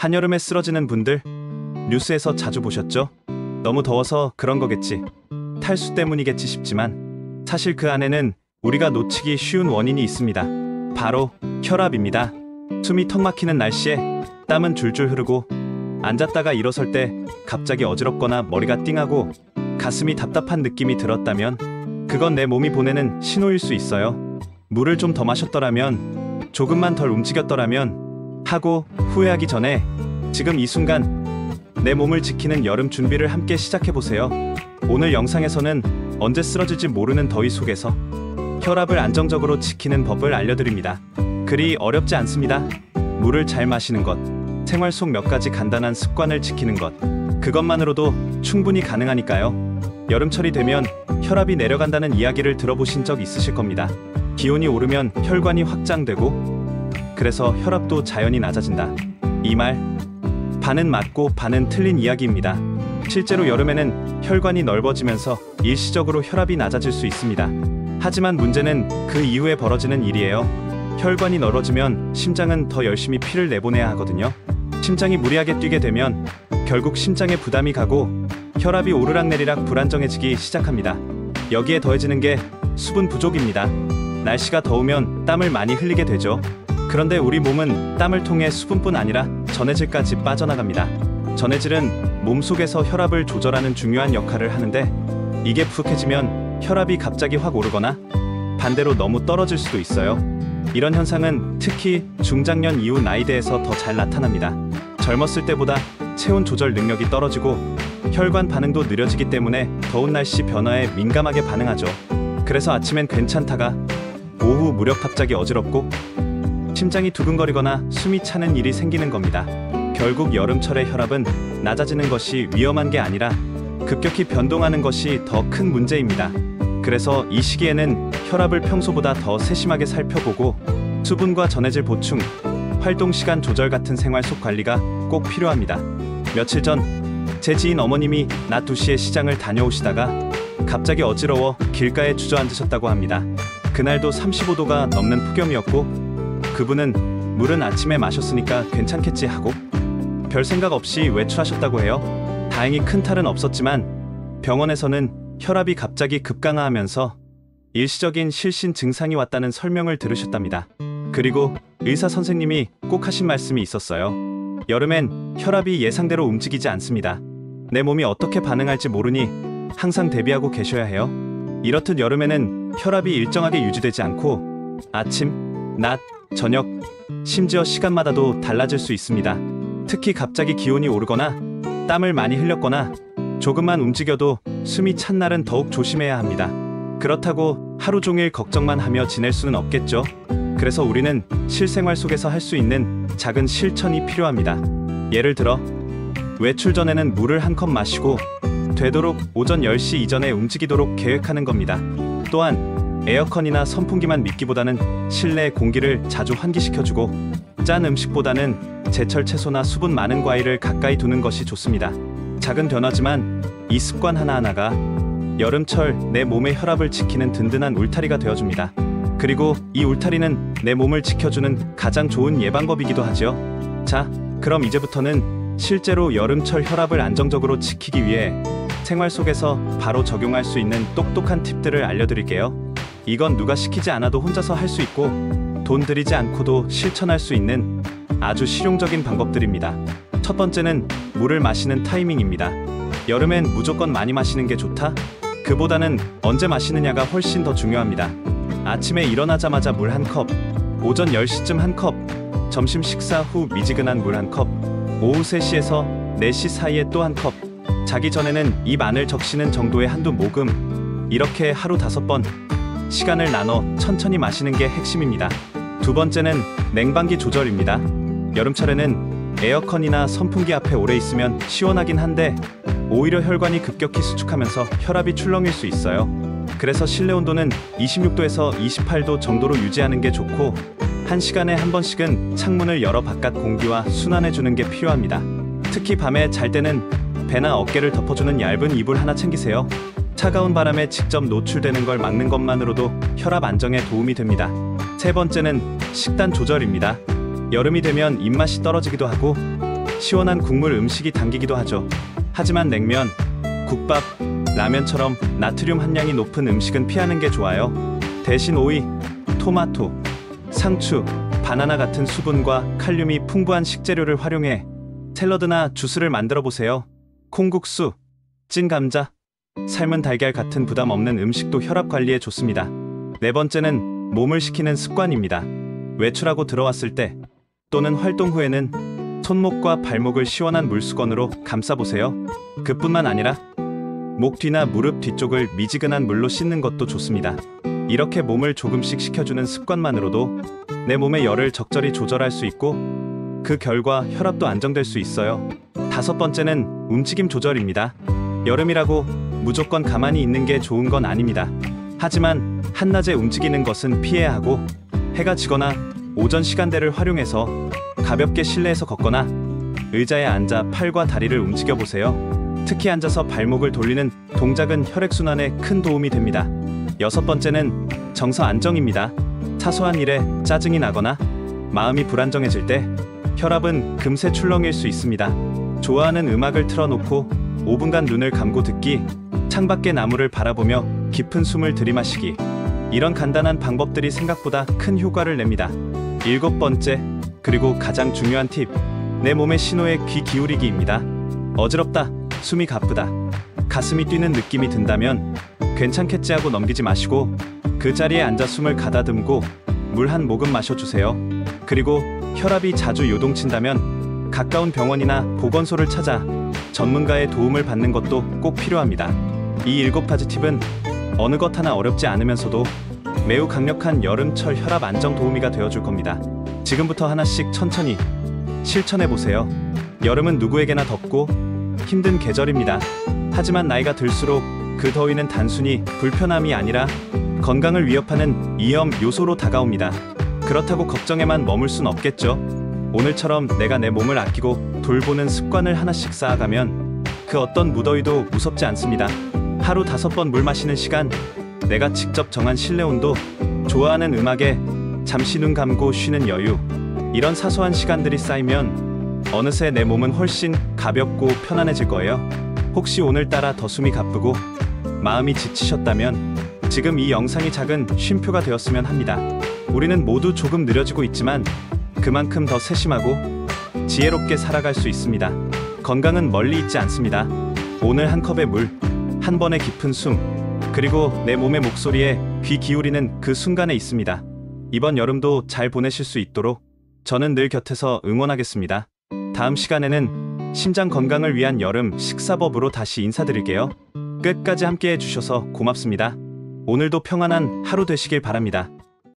한여름에 쓰러지는 분들 뉴스에서 자주 보셨죠? 너무 더워서 그런 거겠지. 탈수 때문이겠지 싶지만 사실 그 안에는 우리가 놓치기 쉬운 원인이 있습니다. 바로 혈압입니다. 숨이 턱 막히는 날씨에 땀은 줄줄 흐르고 앉았다가 일어설 때 갑자기 어지럽거나 머리가 띵하고 가슴이 답답한 느낌이 들었다면 그건 내 몸이 보내는 신호일 수 있어요. 물을 좀 더 마셨더라면, 조금만 덜 움직였더라면 하고 후회하기 전에 지금 이 순간 내 몸을 지키는 여름 준비를 함께 시작해보세요. 오늘 영상에서는 언제 쓰러질지 모르는 더위 속에서 혈압을 안정적으로 지키는 법을 알려드립니다. 그리 어렵지 않습니다. 물을 잘 마시는 것, 생활 속 몇 가지 간단한 습관을 지키는 것, 그것만으로도 충분히 가능하니까요. 여름철이 되면 혈압이 내려간다는 이야기를 들어보신 적 있으실 겁니다. 기온이 오르면 혈관이 확장되고 그래서 혈압도 자연히 낮아진다. 이 말 반은 맞고 반은 틀린 이야기입니다. 실제로 여름에는 혈관이 넓어지면서 일시적으로 혈압이 낮아질 수 있습니다. 하지만 문제는 그 이후에 벌어지는 일이에요. 혈관이 넓어지면 심장은 더 열심히 피를 내보내야 하거든요. 심장이 무리하게 뛰게 되면 결국 심장에 부담이 가고 혈압이 오르락내리락 불안정해지기 시작합니다. 여기에 더해지는 게 수분 부족입니다. 날씨가 더우면 땀을 많이 흘리게 되죠. 그런데 우리 몸은 땀을 통해 수분뿐 아니라 전해질까지 빠져나갑니다. 전해질은 몸속에서 혈압을 조절하는 중요한 역할을 하는데 이게 부족해지면 혈압이 갑자기 확 오르거나 반대로 너무 떨어질 수도 있어요. 이런 현상은 특히 중장년 이후 나이대에서 더 잘 나타납니다. 젊었을 때보다 체온 조절 능력이 떨어지고 혈관 반응도 느려지기 때문에 더운 날씨 변화에 민감하게 반응하죠. 그래서 아침엔 괜찮다가 오후 무렵 갑자기 어지럽고 심장이 두근거리거나 숨이 차는 일이 생기는 겁니다. 결국 여름철의 혈압은 낮아지는 것이 위험한 게 아니라 급격히 변동하는 것이 더 큰 문제입니다. 그래서 이 시기에는 혈압을 평소보다 더 세심하게 살펴보고 수분과 전해질 보충, 활동 시간 조절 같은 생활 속 관리가 꼭 필요합니다. 며칠 전 제 지인 어머님이 낮 2시에 시장을 다녀오시다가 갑자기 어지러워 길가에 주저앉으셨다고 합니다. 그날도 35도가 넘는 폭염이었고 그분은 물은 아침에 마셨으니까 괜찮겠지 하고 별 생각 없이 외출하셨다고 해요. 다행히 큰 탈은 없었지만 병원에서는 혈압이 갑자기 급강하하면서 일시적인 실신 증상이 왔다는 설명을 들으셨답니다. 그리고 의사 선생님이 꼭 하신 말씀이 있었어요. 여름엔 혈압이 예상대로 움직이지 않습니다. 내 몸이 어떻게 반응할지 모르니 항상 대비하고 계셔야 해요. 이렇듯 여름에는 혈압이 일정하게 유지되지 않고 아침, 낮, 저녁, 심지어 시간마다도 달라질 수 있습니다. 특히 갑자기 기온이 오르거나 땀을 많이 흘렸거나 조금만 움직여도 숨이 찬 날은 더욱 조심해야 합니다. 그렇다고 하루 종일 걱정만 하며 지낼 수는 없겠죠. 그래서 우리는 실생활 속에서 할 수 있는 작은 실천이 필요합니다. 예를 들어 외출 전에는 물을 한 컵 마시고 되도록 오전 10시 이전에 움직이도록 계획하는 겁니다. 또한 에어컨이나 선풍기만 믿기보다는 실내 공기를 자주 환기시켜주고 짠 음식보다는 제철 채소나 수분 많은 과일을 가까이 두는 것이 좋습니다. 작은 변화지만 이 습관 하나하나가 여름철 내 몸의 혈압을 지키는 든든한 울타리가 되어줍니다. 그리고 이 울타리는 내 몸을 지켜주는 가장 좋은 예방법이기도 하죠. 자, 그럼 이제부터는 실제로 여름철 혈압을 안정적으로 지키기 위해 생활 속에서 바로 적용할 수 있는 똑똑한 팁들을 알려드릴게요. 이건 누가 시키지 않아도 혼자서 할 수 있고 돈 들이지 않고도 실천할 수 있는 아주 실용적인 방법들입니다. 첫 번째는 물을 마시는 타이밍입니다. 여름엔 무조건 많이 마시는 게 좋다? 그보다는 언제 마시느냐가 훨씬 더 중요합니다. 아침에 일어나자마자 물 한 컵, 오전 10시쯤 한 컵, 점심 식사 후 미지근한 물 한 컵, 오후 3시에서 4시 사이에 또 한 컵, 자기 전에는 입 안을 적시는 정도의 한두 모금, 이렇게 하루 5번 시간을 나눠 천천히 마시는 게 핵심입니다. 두 번째는 냉방기 조절입니다. 여름철에는 에어컨이나 선풍기 앞에 오래 있으면 시원하긴 한데 오히려 혈관이 급격히 수축하면서 혈압이 출렁일 수 있어요. 그래서 실내 온도는 26도에서 28도 정도로 유지하는 게 좋고 1시간에 한 번씩은 창문을 열어 바깥 공기와 순환해주는 게 필요합니다. 특히 밤에 잘 때는 배나 어깨를 덮어주는 얇은 이불 하나 챙기세요. 차가운 바람에 직접 노출되는 걸 막는 것만으로도 혈압 안정에 도움이 됩니다. 세 번째는 식단 조절입니다. 여름이 되면 입맛이 떨어지기도 하고 시원한 국물 음식이 당기기도 하죠. 하지만 냉면, 국밥, 라면처럼 나트륨 함량이 높은 음식은 피하는 게 좋아요. 대신 오이, 토마토, 상추, 바나나 같은 수분과 칼륨이 풍부한 식재료를 활용해 샐러드나 주스를 만들어 보세요. 콩국수, 찐 감자, 삶은 달걀 같은 부담 없는 음식도 혈압 관리에 좋습니다. 네 번째는 몸을 식히는 습관입니다. 외출하고 들어왔을 때 또는 활동 후에는 손목과 발목을 시원한 물수건으로 감싸보세요. 그뿐만 아니라 목 뒤나 무릎 뒤쪽을 미지근한 물로 씻는 것도 좋습니다. 이렇게 몸을 조금씩 식혀주는 습관만으로도 내 몸의 열을 적절히 조절할 수 있고 그 결과 혈압도 안정될 수 있어요. 다섯 번째는 움직임 조절입니다. 여름이라고 무조건 가만히 있는 게 좋은 건 아닙니다. 하지만 한낮에 움직이는 것은 피해야 하고 해가 지거나 오전 시간대를 활용해서 가볍게 실내에서 걷거나 의자에 앉아 팔과 다리를 움직여 보세요. 특히 앉아서 발목을 돌리는 동작은 혈액순환에 큰 도움이 됩니다. 여섯 번째는 정서 안정입니다. 사소한 일에 짜증이 나거나 마음이 불안정해질 때 혈압은 금세 출렁일 수 있습니다. 좋아하는 음악을 틀어놓고 5분간 눈을 감고 듣기, 창밖의 나무를 바라보며 깊은 숨을 들이마시기, 이런 간단한 방법들이 생각보다 큰 효과를 냅니다. 일곱 번째, 그리고 가장 중요한 팁, 내 몸의 신호에 귀 기울이기입니다. 어지럽다, 숨이 가쁘다, 가슴이 뛰는 느낌이 든다면 괜찮겠지 하고 넘기지 마시고 그 자리에 앉아 숨을 가다듬고 물 한 모금 마셔주세요. 그리고 혈압이 자주 요동친다면 가까운 병원이나 보건소를 찾아 전문가의 도움을 받는 것도 꼭 필요합니다. 이 7가지 팁은 어느 것 하나 어렵지 않으면서도 매우 강력한 여름철 혈압 안정 도우미가 되어줄 겁니다. 지금부터 하나씩 천천히 실천해보세요. 여름은 누구에게나 덥고 힘든 계절입니다. 하지만 나이가 들수록 그 더위는 단순히 불편함이 아니라 건강을 위협하는 위험 요소로 다가옵니다. 그렇다고 걱정에만 머물 순 없겠죠. 오늘처럼 내가 내 몸을 아끼고 돌보는 습관을 하나씩 쌓아가면 그 어떤 무더위도 무섭지 않습니다. 하루 5번 물 마시는 시간, 내가 직접 정한 실내 온도, 좋아하는 음악에 잠시 눈 감고 쉬는 여유, 이런 사소한 시간들이 쌓이면 어느새 내 몸은 훨씬 가볍고 편안해질 거예요. 혹시 오늘따라 더 숨이 가쁘고 마음이 지치셨다면 지금 이 영상이 작은 쉼표가 되었으면 합니다. 우리는 모두 조금 느려지고 있지만 그만큼 더 세심하고 지혜롭게 살아갈 수 있습니다. 건강은 멀리 있지 않습니다. 오늘 한 컵의 물, 한 번의 깊은 숨, 그리고 내 몸의 목소리에 귀 기울이는 그 순간에 있습니다. 이번 여름도 잘 보내실 수 있도록 저는 늘 곁에서 응원하겠습니다. 다음 시간에는 심장 건강을 위한 여름 식사법으로 다시 인사드릴게요. 끝까지 함께 해주셔서 고맙습니다. 오늘도 평안한 하루 되시길 바랍니다.